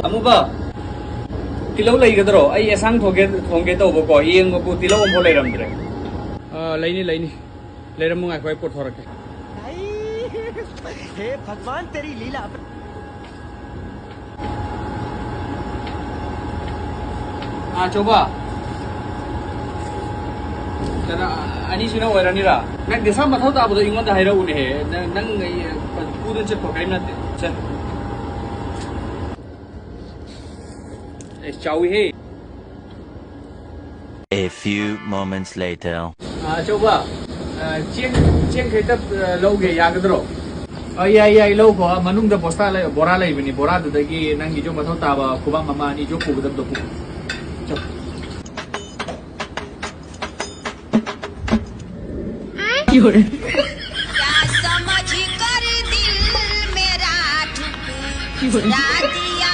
Amuba Tilo Lagadro, I sang Honget over Koying of Tilo Polerambre. Laini, let him move quite put for it. Hey, Bhagwan, teri leela. Choba. I need to know where Anira. Like the summer thought about the England Hero here, then couldn't check for nothing. Shall we? A few moments later. Choba. Chen Kata Loge Yagadro. Oh, yeah, low for Manung the Postala, Borala, even Borada, the Gay, Nangijo Matotava, Kubama Mani, Joku with the book. क्या समझ कर दिल मेरा ठुकरा दिया